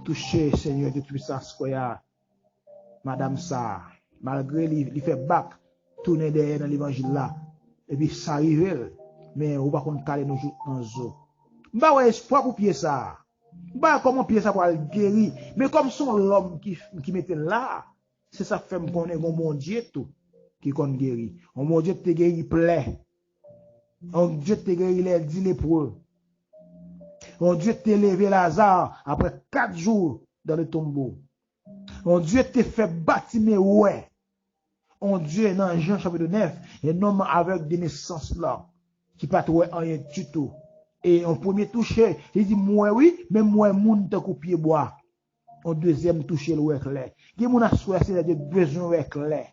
toucher, Seigneur de puissance, quoi, Madame ça, malgré il fait bac, tourner derrière dans l'évangile là, et puis ça arrive, mais on va qu'on caler nos jours en zo. Bah ouais, espoir pour pied ça. Bah comment pied ça pour le guérir, mais comme son l'homme qui mettait là, c'est ça fait me connaître mon Dieu tout, qui qu'on guérit. Mon Dieu te guérit plaît. Mon Dieu te guérit les 10 lépreux. Mon Dieu t'a levé Lazare après 4 jours dans le tombeau. Mon Dieu t'a fait bâtir ouais. Mon Dieu dans Jean chapitre 9, un homme avec des naissances là, qui pas trouvé rien du tout. Et en premier touché, il dit moi oui, mais moi moun te coupier bois. En deuxième touché le clair. Qui moun a souhaité c'est de besoin clair.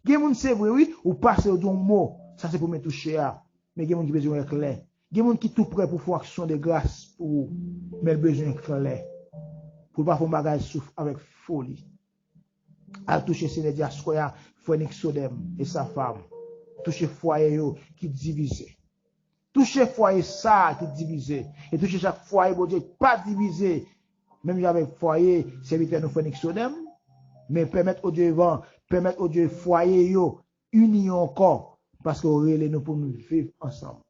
Qui moun c'est vrai oui, ou passer au mot, ça c'est pour me toucher à. Mais qui moun qui besoin clair. Il y a des gens qui sont tout prêts pour faire action de grâce pour mais le besoin clair. Pour ne pas faire un bagage avec folie. À toucher Seigneur Diaskoya, Phoenix Sodem et sa femme. Toucher foyer qui divisé. Toucher foyer ça qui divisé. Et toucher chaque foyer, bon Dieu, pas divisé. Même avec foyer, serviteur de Phoenix Sodem. Mais permettre au Dieu vent, permettre au Dieu foyer yo, unis encore. Parce qu'on relève nous pour nous vivre ensemble.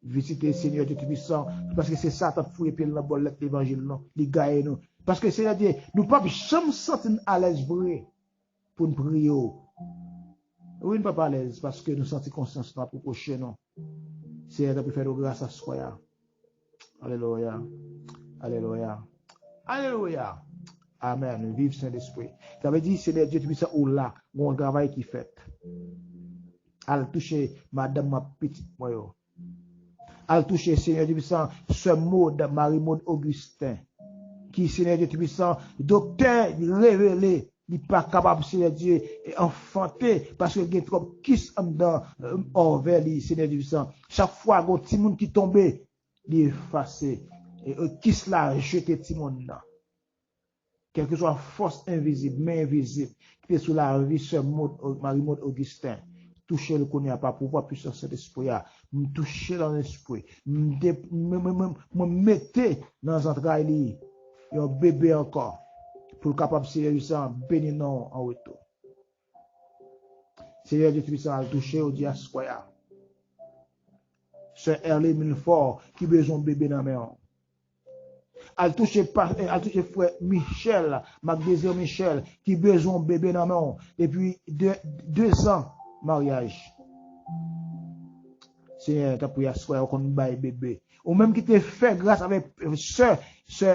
Visiter le Seigneur Dieu Tout-Puissant, parce que c'est ça qui a fouillé puis la bolette l'évangile, non, les gars nous. Parce que Seigneur Dieu, nous ne pouvons jamais sentir à l'aise vrai pour nous prier. Oui, nous ne pouvons pas à l'aise parce que nous sentons conscience dans pour prochain, non. Seigneur, peut faire de grâce à soi. Alléluia. Alléluia. Alléluia. Amen. Vive Saint-Esprit. Ça veut dire, Seigneur Dieu Tout-Puissant, ou là, mon travail qui fait. Elle toucher madame ma petite, moi, al toucher Seigneur Dieu puissant ce mot de Marie-Maud Augustin qui Seigneur Dieu puissant docteur révélé il pas capable Seigneur Dieu enfanter parce que il y a trop kiss en dedans envers lui Seigneur Dieu puissant chaque fois un petit monde qui tombait il effacé et kiss là jeter petit monde là quelle que soit force invisible main invisible qui est sous la vie ce mot Marie-Maud Augustin toucher le connaît pas pouvoir puissance de l'esprit me toucher dans l'esprit me mettre dans entrailles un bébé encore pour capable Seigneur bénir non en retour Seigneur Dieu puissant à toucher au diaspora c'est Erlé Milfort qui besoin bébé dans main al toucher frère Michel Magdésir Michel qui besoin bébé dans main depuis 2 ans mariage. Seigneur, t'as prié à soi, qu'on baille bébé. Ou même qui te fait grâce avec sœur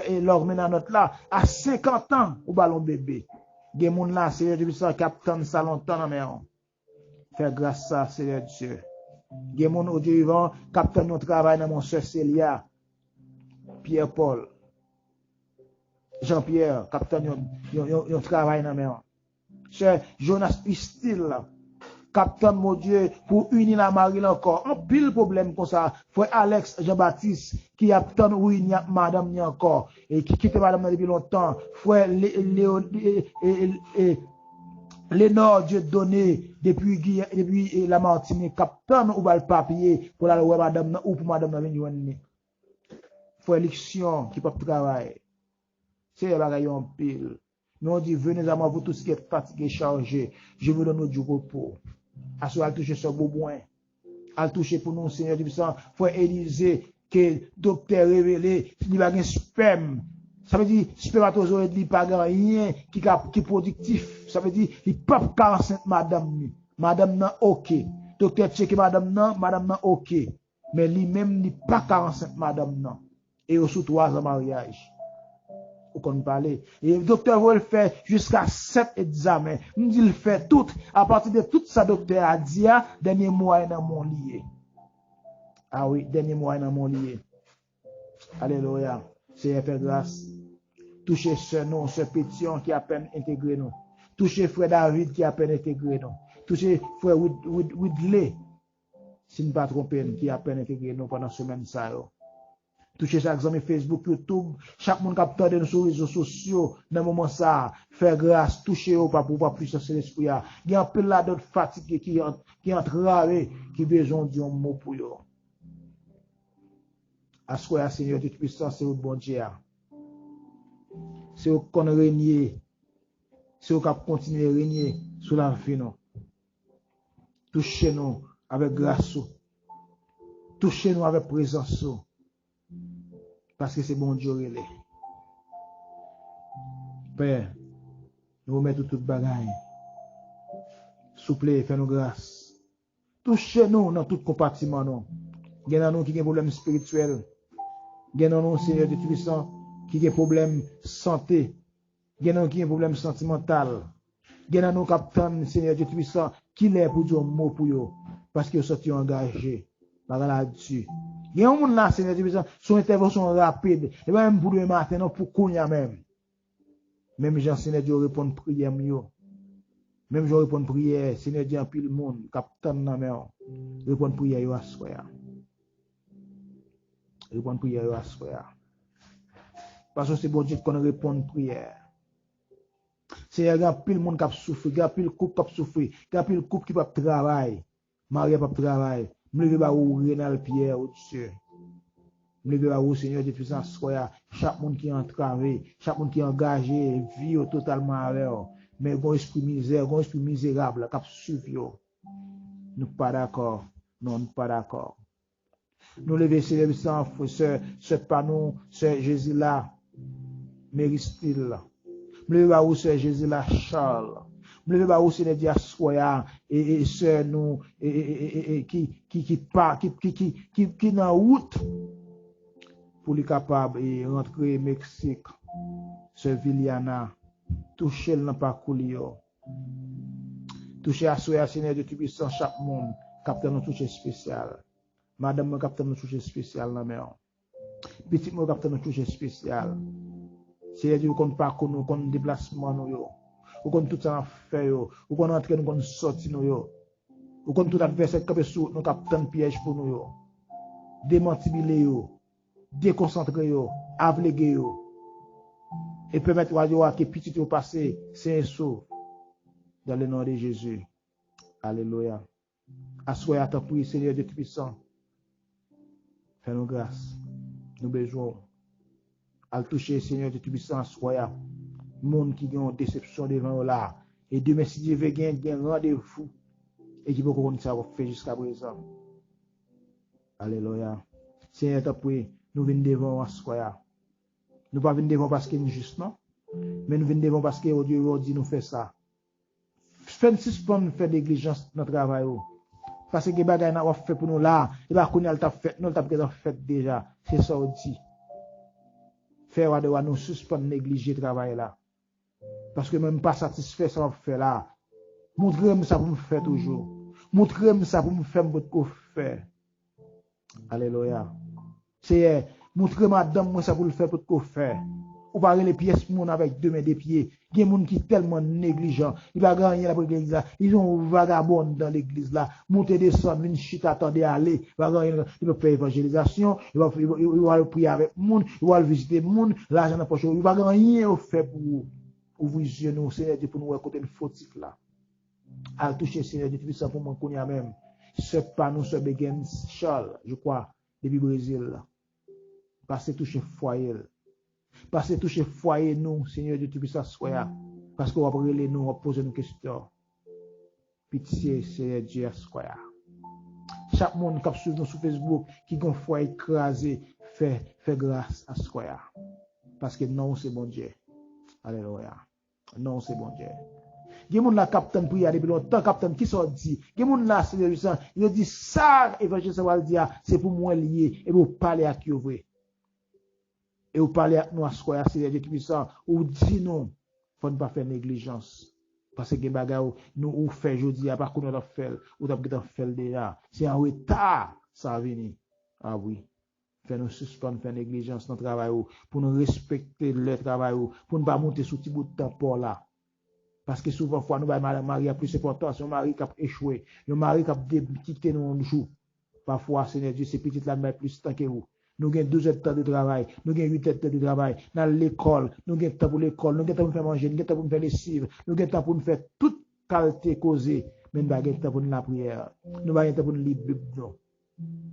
et leur ménanote là, à 50 ans, au ballon bébé. Des moun là, Seigneur Dieu, ça, capitaine ça longtemps dans maison. Fais grâce à Seigneur Dieu. Des moun au Dieu vivant, capitaine notre travail dans mon sœur Célia, Pierre-Paul, Jean-Pierre, capitaine yon travail dans maison. Sœur Jonas Pistil là. Capitaine, mon Dieu, pour unir la Marie encore. Un pile problème comme ça. Frère Alex Jean-Baptiste, qui a tant oui, madame ni encore. Et qui quitte madame depuis longtemps. Frère Lénore Dieu donné depuis la Martinique. Capitaine ou le papier pour la loi madame ou pour madame venir. Frère Lixion qui peut travailler. C'est la bagaille en pile. Mais on dit, venez à moi, vous tous qui êtes fatigués, chargés. Je vous donne du repos. À ce toucher ce beau point. À toucher pour nous, Seigneur du puissant. Frère Élisée, que docteur révélé, il va un sperme. Ça veut dire, spermatozoïde, il n'y a pas rien qui est productif. Ça veut dire, il n'y a pas enceinte madame. Madame n'a ok. Docteur check madame n'a ok. Mais lui-même, il n'y a pas enceinte madame n'a. Et au sous 3 ans mariage. Qu'on parler. Et le docteur va le faire jusqu'à 7 examens. Nous dit le fait tout, à partir de tout ça, docteur a dit, dernier mois dans mon lié. Ah oui, dernier mois dans mon lié. Alléluia. Seigneur, fait grâce. Touchez ce nom, ce pétion qui a peine intégré nous. Touchez frère David qui a peine intégré nous. Touchez frère Woodley, si ne pas tromper, qui a peine intégré nous pendant semaine ça. Toucher chaque amis Facebook, YouTube, chaque monde capteur de nos sur les réseaux sociaux, dans le moment ça, faire grâce, toucher au pas pouvoir plus sur l'esprit. Il y a un peu là d'autres fatigués qui entravés, qui besoin d'un mot pour eux. À ce que Seigneur de puissance, c'est au bon Dieu. c'est qu'on régner, c'est qu'on continue à régner sur la vie, non. Touchez-nous avec grâce, touchez-nous avec présence, parce que c'est bon Dieu, relais. Père, nous remettons toute bagaille. Souple, fais-nous grâce. Touchez-nous dans tout compartiment, non. Il y a nous qui ont des problèmes spirituels. Il y a nous, Seigneur Dieu Tout-Puissant, qui ont des problèmes santé. Il y a nous qui ont des problèmes sentimentaux. Il y a nous, capitaine, Seigneur Dieu Tout-Puissant, qui l'est pour dire un mot pour eux. Parce qu'ils sont engagés là-dessus. Il y a un monde là, Seigneur Dieu Tout-Puissant, son intervention rapide. Et même pour le matin, non, pour qu'on y a même. Même Jean, Seigneur Dieu, répond prière mieux. Même je réponds prière, Seigneur Dieu, en pile le monde, capitaine dans mer, répond prière, yo assoya. Répond prière, yo assoya. Parce que c'est bon Dieu qu'on répond prière. Seigneur, il y a pile monde qui a souffert, il y a pile couple qui a souffert, il y a pile couple qui va travailler, Marie pas travailler. Me lever ba ou Renal Pierre au-dessus. Me lever ba ou Seigneur Dieu puissant soya, chaque monde qui est entravé, chaque monde qui est engagé, vie totalement avec. Mais bon esprit misère, bon esprit misérable, qui suivi yo. Nous pas d'accord. Non, nous pas d'accord. Nous lever Seigneur puissant, frère, ce panneau, ce Jésus là, mérite-t-il là. Me lever ba ou ce Jésus là, Charles. Me lever ba ou Seigneur Dieu soya et sœur nous qui dans route pour les capable et rentrer Mexique. Ce Viliana toucher le parcours yo. Toucher à soya Seigneur de Tout-Puissant chaque monde. Capitaine nous toucher spécial. Madame moi capitaine nous toucher spécial dans mer. Petit moi capitaine nous toucher spécial. Seigneur Dieu qu'on parcours nous qu'on déplacement nous yo. Ou qu'on tout ça fait yo. Ou qu'on entre nous qu'on sorti nous yo. Ou qu'on tout adversaire capé sous nous capitaine piège pour nous yo. Démantibler yo. Déconcentrer yo, avléguer yo. Et permettre à que petit au passé, c'est un saut dans le nom de Jésus. Alléluia. Assoyez à ta prière, Seigneur Dieu Tout-Puissant. Fais-nous grâce. Nous besoin. À toucher, Seigneur Dieu Tout-Puissant, assoyez. Monde qui a une déception devant là. Et demain, si Dieu veut gagner un rendez-vous, et qui peut qu'on ça fait jusqu'à présent. Alléluia. Seigneur, ta prière, nous venons devant assoyez. Nous pas venir devant parce qu'il est juste, non? Mais nous venons devant parce que Dieu dit nous fait ça. Faites suspendre faire négligence dans le travail. Parce que les bagages n'a fait pour nous là, et bah qu'on a fait, nous t'a fait déjà. C'est ça on dit. Faire de nous suspendre négliger le travail là. Parce que même pas satisfait ça va faire là. Montrez-moi ça pour me faire toujours. Montrez-moi ça pour me faire beaucoup faire. Alléluia. C'est montrez-moi madame moi ça pour le faire pour te faire. Ou pas les pièces moun avec deux mains des pieds. Il y a des gens qui tellement négligent, il va gagner la l'église là, ils ont vagabond dans l'église là, monter descendre, une chute attendre aller, va gagner, il va faire évangélisation, il va prier avec moun, il va visiter moun, l'argent dans poche, il va gagner au fait pour ouvrir nous Seigneur Dieu pour nous côté fautif là. À toucher Seigneur Dieu tout pour moi connait même. Ce pas nous ce Begin Charles, je crois, depuis Brésil là. Parce que toucher foyer. Parce que toucher foyer nous, Seigneur Dieu Tout-Puissant, soya. Parce qu'on va brûler nous, on va poser une question. Pitié, Seigneur Dieu, soya. Chaque monde qui suit nous sur Facebook, qui a un foyer écrasé, fait grâce à soya. Parce que non, c'est bon Dieu. Alléluia. Non, c'est bon Dieu. Il y a des gens là, capitaine prière depuis longtemps, capitaine qui sont dit. Il y a des gens là, Seigneur Dieu, il dit ça, évangile, ça va dire, c'est pour moi lié, et pour parler à qui vrai. Et vous parlez à nous à soi, Seigneur Dieu Tout-Puissant, ou dit non, faut ne pas faire négligence. Parce que bagarre nous ou fait aujourd'hui, à part qu'on a fait, ou t'as fait déjà. C'est en retard, ça va venir. Ah oui. Faire nous suspendre, faire négligence dans le travail, pour nous respecter le travail, pour ne pas monter sous petit bout de temps pour là. Parce que souvent, fois, nous, Marie a plus d'importance, un mari qui a échoué, un mari qui a quitté nous un jour. Parfois, Seigneur Dieu, c'est petit là, mais plus temps que vous. Nous avons 2 heures de temps de travail, nous avons 8 heures de temps de travail, dans l'école, nous avons temps pour l'école, nous avons temps pour faire manger, nous avons temps pour faire les cibles, nous avons temps pour faire toute qualité causée, mais nous avons temps pour la prière, nous avons temps pour lire la Bible. La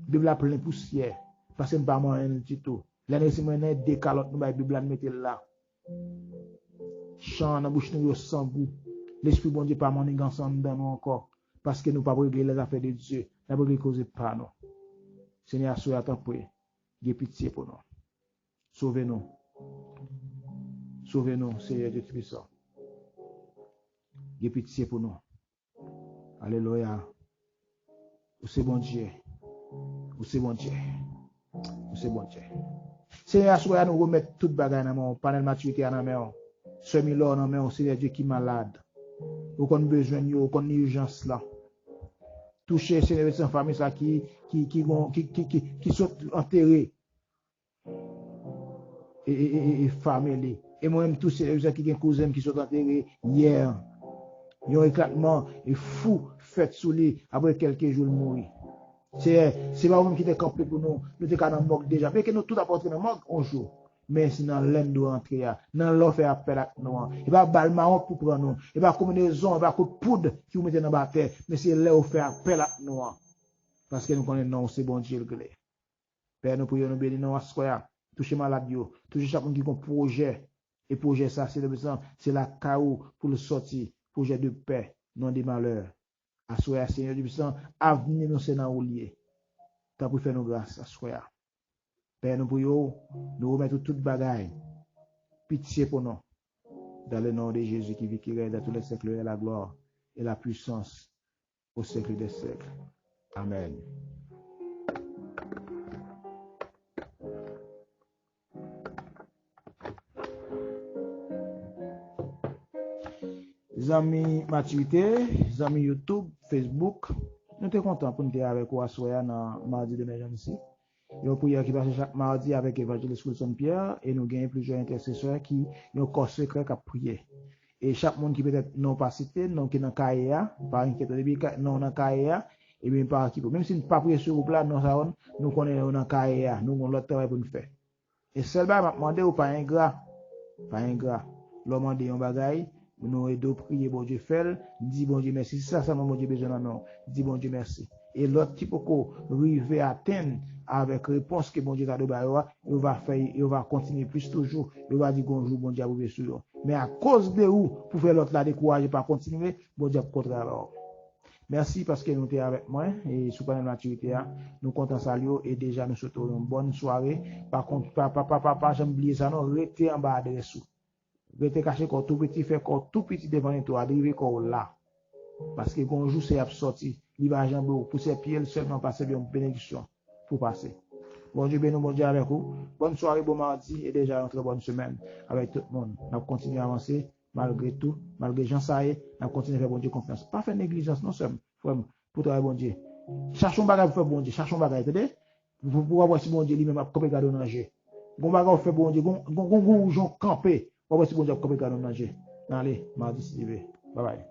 Bible a plein de poussière, parce que nous n'avons pas moyen du tout. L'année, si nous avons des calottes, nous avons la Bible à mettre là. Chant dans bouche nous sans goût. L'esprit bon Dieu pas manger ensemble dans nous encore parce que nous pas régler les affaires de Dieu, n'a pas causer pas nous. Seigneur, sois à ton prière. J'ai pitié pour nous. Sauvez-nous. Sauvez-nous, Seigneur Dieu Tout-Puissant. J'ai pitié pour nous. Alléluia. Ou c'est bon Dieu. Ou c'est bon Dieu. Ou c'est bon Dieu. Seigneur, sois nous remettre toute bagaille dans mon panel maturité dans main. Semi-là dans main, Seigneur Dieu qui est malade. Ou qu'on besoin de ou qu'on urgence là. Toucher Seigneur sans famille ça qui sont enterrés. Et famille. Et moi-même tous ces gens qui ont cousins qui sont enterrés hier. Ils ont un éclatement et fou fait sous lui après quelques jours mourir. C'est pas vous qui êtes campé pour nous. Nous sommes dans le morgue déjà. Mais que nous tout apporter dans le morgue un jour. Mais c'est dans l'aime de rentrer. Dans l'offre fait appel à nous. Il va bal marron pour prendre nous. Il va combinaison, il va coup de poudre qui vous mettez dans la terre. Mais c'est là où fait appel à nous. Parce que nous connaissons c'est bon Dieu le gré. Père, nous prions, nous bénissons, nous toucher malade, toucher chaque monde qui a un projet. Et projet ça, c'est le besoin, c'est la chaos pour le sortir. Projet de paix, non des malheurs. Assoya, Seigneur du puissant, avenir nous c'est dans où lié. T'as pour faire nos grâces, assoya. Père, nous prions, nous remettons toute bagaille. Pitié pour nous. Dans le nom de Jésus qui vit, qui règne dans tous les siècles, et la gloire et la puissance au siècle des siècles. Amen. Amis maturité, amis YouTube, Facebook, nous sommes contents pour nous être avec vous à dans mardi de ici. Il y a une prière qui passe chaque mardi avec Évangéliste Wilson Pierre et nous gagnons plusieurs intercesseurs qui ont un corps secret à prier. Et chaque monde qui peut être non pas cité, non qui est dans KAEA, par inquiétude, non dans KAEA, et bien par qui même si nous ne pas prier sur le plan, nous connaissons dans KAEA, nous avons l'autre travail pour nous faire. Et seulement, je demande ou pas ingrat, l'homme a dit un bagaille. Nous aidons prier, bon Dieu, fait, dit bon Dieu merci. Si ça, mon Dieu besoin non, dit bon Dieu merci. Et l'autre type qu'on arrive à atteindre avec réponse que bon Dieu t'a donné, il va faire, il va continuer plus toujours, il va dire bonjour, bon Dieu, vous sur. Mais à cause de vous, pour faire l'autre là décourager, pas continuer, bon Dieu, contre alors. Merci parce que nous étiez avec moi et sous panel maturité, nous comptons saluer et déjà nous souhaitons une bonne soirée. Par contre, pas j'aime oublier ça, non, restez en bas de dessous. Restez caché quand tout petit, fait quand tout petit devant toi, arriver quand là. Parce que quand jour c'est sorti, il va jambe pour ses pieds seulement passer bien une bénédiction pour passer. Bon Dieu béni, bon Dieu avec vous. Bonne soirée, bon mardi et déjà une très bonne semaine avec tout le monde. On continue à avancer malgré tout, malgré Jean Saïe, on continue à faire bon Dieu confiance. Pas faire négligence, non seulement, pour travailler bon Dieu. Cherchons bagage pour faire bon Dieu, cherchons bagage, entendez? Vous pouvez voir si bon Dieu lui-même a comme garder dans jeu. Gon bagage fait bon Dieu, gon gens camper. On va voir si bon Dieu a comme garder dans jeu. Allez, mardi si tu veux. Bye bye.